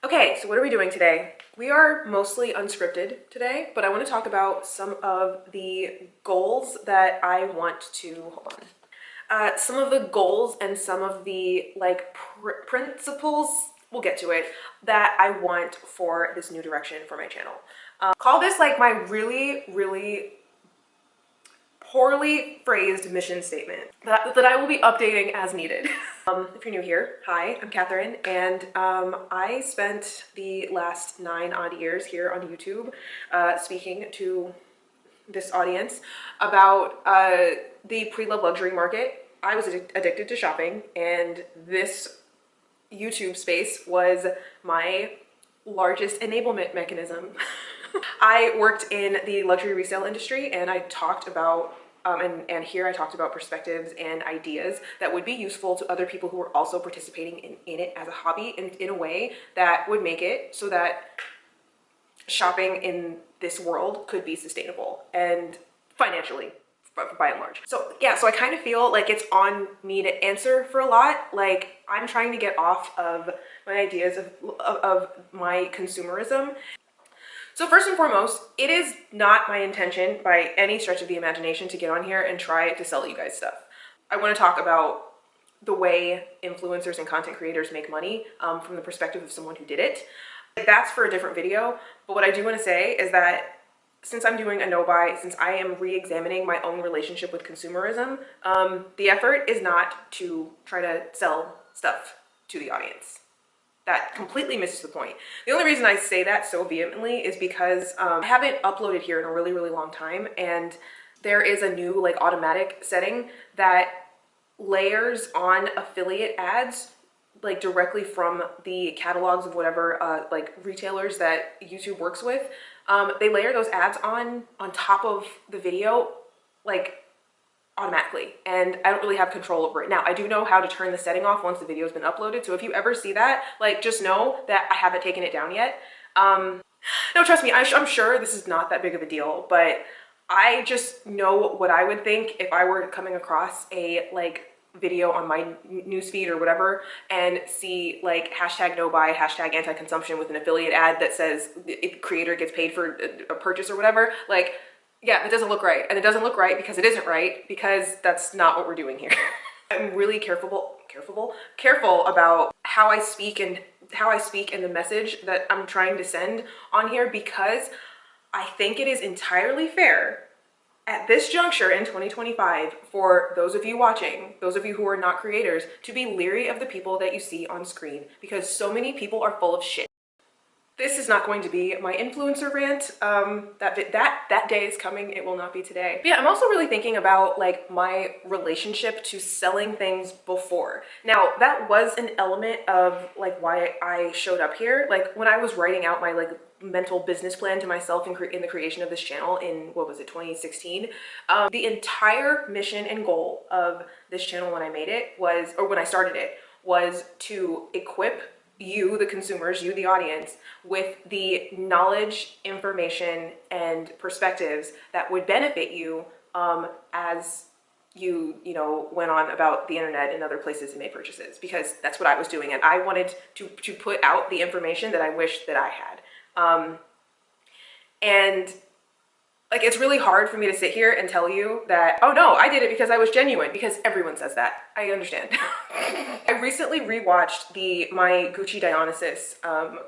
Okay, so what are we doing today? We are mostly unscripted today, but I want to talk about some of the goals that I want to, hold on. Some of the goals and some of the principles, we'll get to it, that I want for this new direction for my channel. Call this like my really poorly phrased mission statement that I will be updating as needed. If you're new here, hi, I'm Catherine, and I spent the last 9 odd years here on YouTube speaking to this audience about the pre-loved luxury market. I was addicted to shopping, and this YouTube space was my largest enablement mechanism. I worked in the luxury resale industry, and I talked about and here I talked about perspectives and ideas that would be useful to other people who were also participating in it as a hobby in a way that would make it so that shopping in this world could be sustainable and financially by and large. So yeah, so I kind of feel like it's on me to answer for a lot. Like, I'm trying to get off of my ideas of my consumerism. So first and foremost, it is not my intention by any stretch of the imagination to get on here and try to sell you guys stuff. I want to talk about the way influencers and content creators make money from the perspective of someone who did it. That's for a different video, but what I do want to say is that since I'm doing a no-buy, since I am re-examining my own relationship with consumerism, the effort is not to try to sell stuff to the audience. That completely misses the point. The only reason I say that so vehemently is because I haven't uploaded here in a really long time, and there is a new automatic setting that layers on affiliate ads directly from the catalogs of whatever retailers that YouTube works with. They layer those ads on top of the video automatically, and I don't really have control over it. Now, I do know how to turn the setting off once the video has been uploaded, so if you ever see that, just know that I haven't taken it down yet. No, trust me, I'm sure this is not that big of a deal, but I just know what I would think if I were coming across a video on my newsfeed or whatever and see hashtag no buy, hashtag anti-consumption with an affiliate ad that says the creator gets paid for a purchase or whatever. Yeah, it doesn't look right. And it doesn't look right because it isn't right, because that's not what we're doing here. I'm really careful about how I speak and the message that I'm trying to send on here, because I think it is entirely fair at this juncture in 2025 for those of you watching, those of you who are not creators, to be leery of the people that you see on screen, because so many people are full of shit. This is not going to be my influencer rant. That day is coming. It will not be today. But yeah, I'm also really thinking about my relationship to selling things before. Now, that was an element of why I showed up here. When I was writing out my mental business plan to myself in the creation of this channel in, what was it, 2016. The entire mission and goal of this channel when I made it was, or when I started it, was to equip you, the consumers, you, the audience, with the knowledge, information, and perspectives that would benefit you as you went on about the internet and other places and made purchases, because that's what I was doing. And I wanted to put out the information that I wish that I had. And it's really hard for me to sit here and tell you that, oh no, I did it because I was genuine, because everyone says that. I understand. I recently rewatched my Gucci Dionysus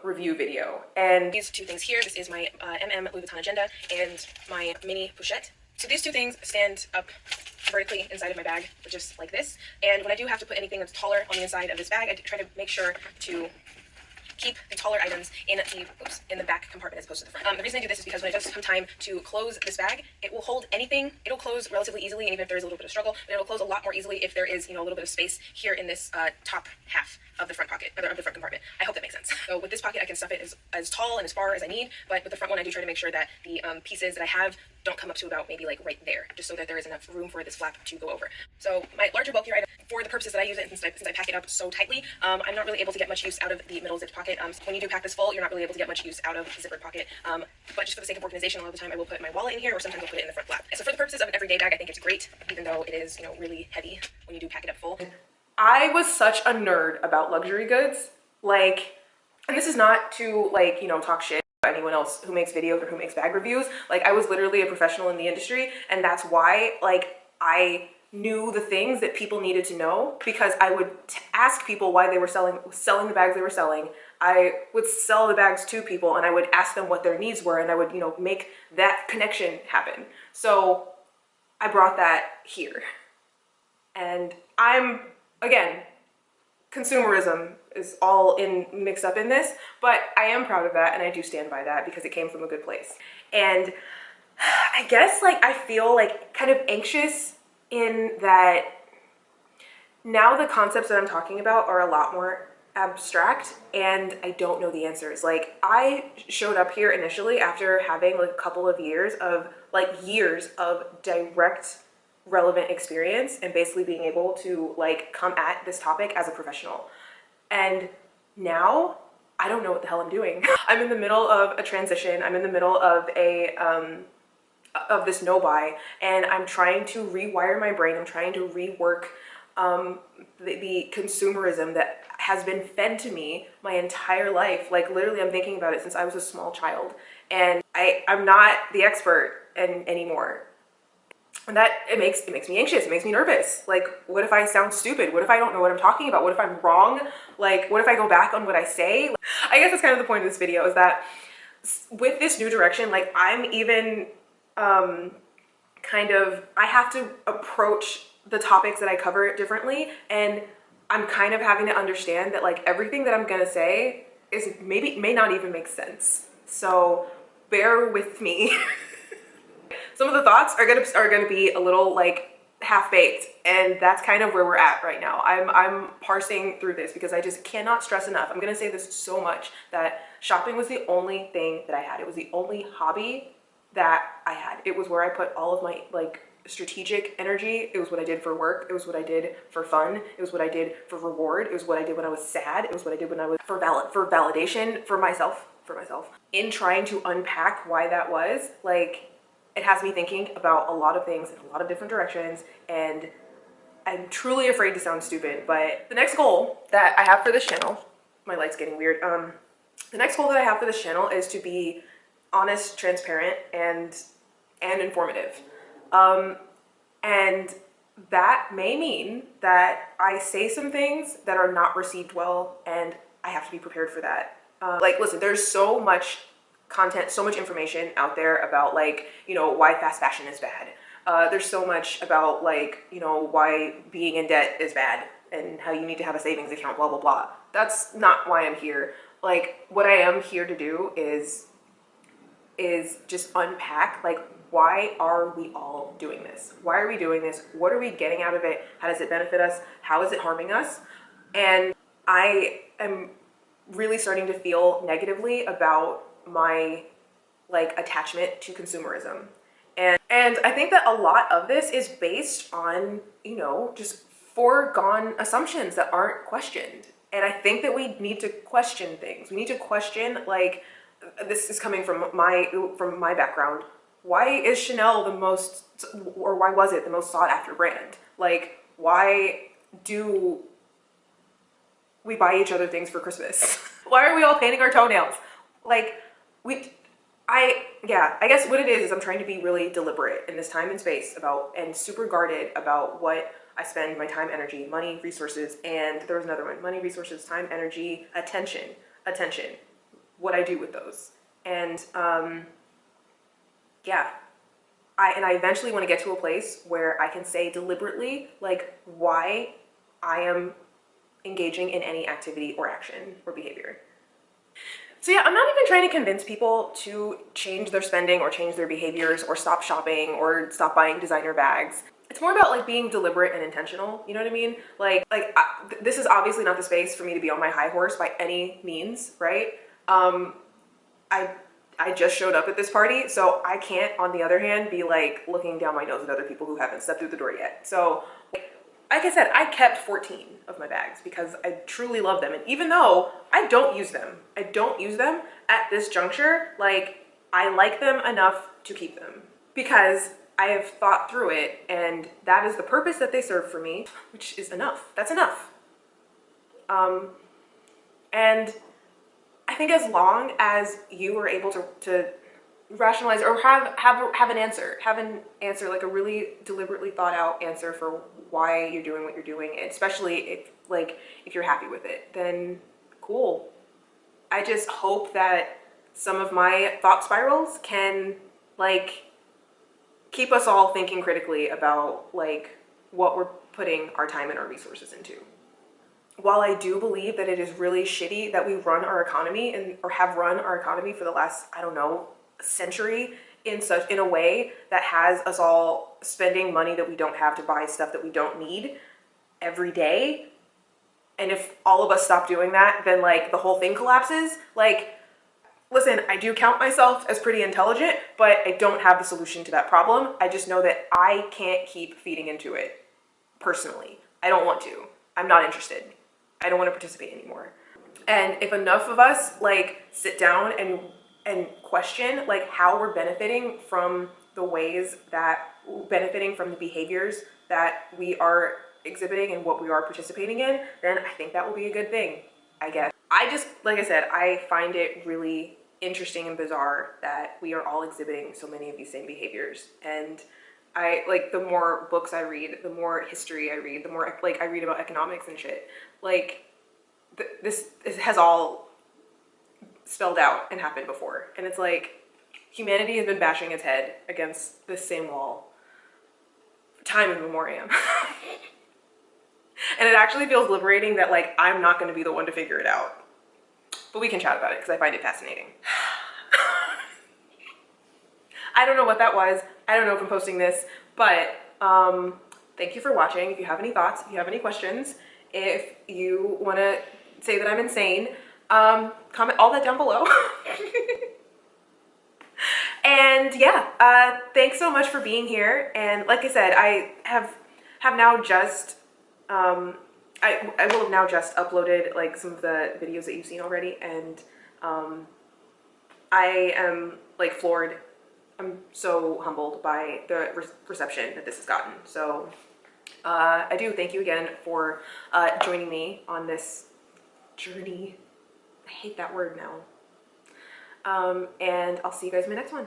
review video, and these two things here, this is my Louis Vuitton agenda and my mini pochette. So these two things stand up vertically inside of my bag, just like this. And when I do have to put anything that's taller on the inside of this bag, I try to make sure to keep the taller items in the back compartment as opposed to the front. The reason I do this is because when it does come time to close this bag, it will hold anything. It'll close relatively easily, and even if there's a little bit of struggle, but it'll close a lot more easily if there is, a little bit of space here in this top half of the front pocket, or of the front compartment. I hope that makes sense. So with this pocket, I can stuff it as tall and as far as I need, but with the front one, I do try to make sure that the pieces that I have don't come up to about maybe right there, just so that there is enough room for this flap to go over. So my larger, bulkier item, for the purposes that I use it, since I pack it up so tightly, I'm not really able to get much use out of the middle zipped pocket. When you do pack this full, you're not really able to get much use out of the zippered pocket. But just for the sake of organization, a lot of the time I will put my wallet in here, or sometimes I'll put it in the front flap. And so for the purposes of an everyday bag, I think it's great, even though it is, really heavy when you do pack it up full. I was such a nerd about luxury goods. And this is not to like, you know, talk shit about anyone else who makes videos or who makes bag reviews. Like, I was literally a professional in the industry, and that's why like I knew the things that people needed to know, because I would ask people why they were selling the bags they were selling. I would sell the bags to people, and I would ask them what their needs were, and I would, you know, make that connection happen. So I brought that here. And I'm, again, consumerism is all in mixed up in this, but I am proud of that, and I do stand by that because it came from a good place. And I guess like I feel like kind of anxious in that now the concepts that I'm talking about are a lot more abstract, and I don't know the answers. Like, I showed up here initially after having like a couple of years of direct relevant experience and basically being able to like come at this topic as a professional. And now I don't know what the hell I'm doing. I'm in the middle of a transition. I'm in the middle of this no-buy, and I'm trying to rewire my brain. I'm trying to rework the consumerism that has been fed to me my entire life. Like, literally, I'm thinking about it since I was a small child, and I'm not the expert anymore. And that it makes me anxious. It makes me nervous. Like, what if I sound stupid? What if I don't know what I'm talking about? What if I'm wrong? Like, what if I go back on what I say? I guess that's kind of the point of this video, is that with this new direction, like, I'm even I have to approach the topics that I cover differently, and I'm kind of having to understand that like everything that I'm gonna say may not even make sense. So bear with me. Some of the thoughts are gonna be a little like half-baked, and that's kind of where we're at right now. I'm parsing through this because I just cannot stress enough. I'm gonna say this so much, that shopping was the only thing that I had. It was the only hobby that I had. It was where I put all of my like strategic energy. It was what I did for work. It was what I did for fun. It was what I did for reward. It was what I did when I was sad. It was what I did when I was for validation for myself. In trying to unpack why that was, like, it has me thinking about a lot of things in a lot of different directions, and I'm truly afraid to sound stupid. But the next goal that I have for this channel, my light's getting weird. The next goal that I have for this channel is to be honest, transparent, and informative. And that may mean that I say some things that are not received well, and I have to be prepared for that. Like, listen, there's so much content, so much information out there about, like, you know, why fast fashion is bad. There's so much about, like, you know, why being in debt is bad and how you need to have a savings account, blah, blah, blah. That's not why I'm here. Like, what I am here to do is just unpack, like, why are we all doing this? Why are we doing this? What are we getting out of it? How does it benefit us? How is it harming us? And I am really starting to feel negatively about my like attachment to consumerism. And I think that a lot of this is based on, you know, just foregone assumptions that aren't questioned. And I think that we need to question things. We need to question, like, this is coming from my background. Why is Chanel the most, or why was it the most sought after brand? Like, why do we buy each other things for Christmas? Why are we all painting our toenails? Like, I guess what it is I'm trying to be really deliberate in this time and space about, and super guarded about what I spend my time, energy, money, resources, and there was another one: money, resources, time, energy, attention, what I do with those. And I eventually want to get to a place where I can say deliberately, like, why I am engaging in any activity or action or behavior. So yeah, I'm not even trying to convince people to change their spending or change their behaviors or stop shopping or stop buying designer bags. It's more about like being deliberate and intentional. You know what I mean? This is obviously not the space for me to be on my high horse by any means, right? I just showed up at this party, so I can't, on the other hand, be like looking down my nose at other people who haven't stepped through the door yet. So like I said, I kept 14 of my bags because I truly love them. And even though I don't use them at this juncture, like, I like them enough to keep them because I have thought through it, and that is the purpose that they serve for me, which is enough. That's enough. And think as long as you are able to rationalize or have an answer, like a really deliberately thought out answer for why you're doing what you're doing, especially if you're happy with it, then cool. I just hope that some of my thought spirals can like keep us all thinking critically about like what we're putting our time and our resources into. While I do believe that it is really shitty that we run our economy or have run our economy for the last, I don't know, century in a way that has us all spending money that we don't have to buy stuff that we don't need every day. And if all of us stop doing that, then like the whole thing collapses. Like, listen, I do count myself as pretty intelligent, but I don't have the solution to that problem. I just know that I can't keep feeding into it personally. I don't want to. I'm not interested. I don't want to participate anymore. And if enough of us like sit down and question like how we're benefiting from the behaviors that we are exhibiting and what we are participating in, then I think that will be a good thing, I guess. Like I said, I find it really interesting and bizarre that we are all exhibiting so many of these same behaviors. And I like, the more books I read, the more history I read, the more like I read about economics and shit, like this has all spelled out and happened before. And it's like humanity has been bashing its head against this same wall for time immemorial. And it actually feels liberating that like I'm not going to be the one to figure it out. But we can chat about it because I find it fascinating. I don't know what that was. I don't know if I'm posting this, but thank you for watching. If you have any thoughts, if you have any questions, if you want to say that I'm insane, comment all that down below. And yeah, thanks so much for being here. And like I said, I have now just I will have now just uploaded like some of the videos that you've seen already, and I am like floored. I'm so humbled by the reception that this has gotten. So I do thank you again for joining me on this journey. I hate that word now. And I'll see you guys in my next one.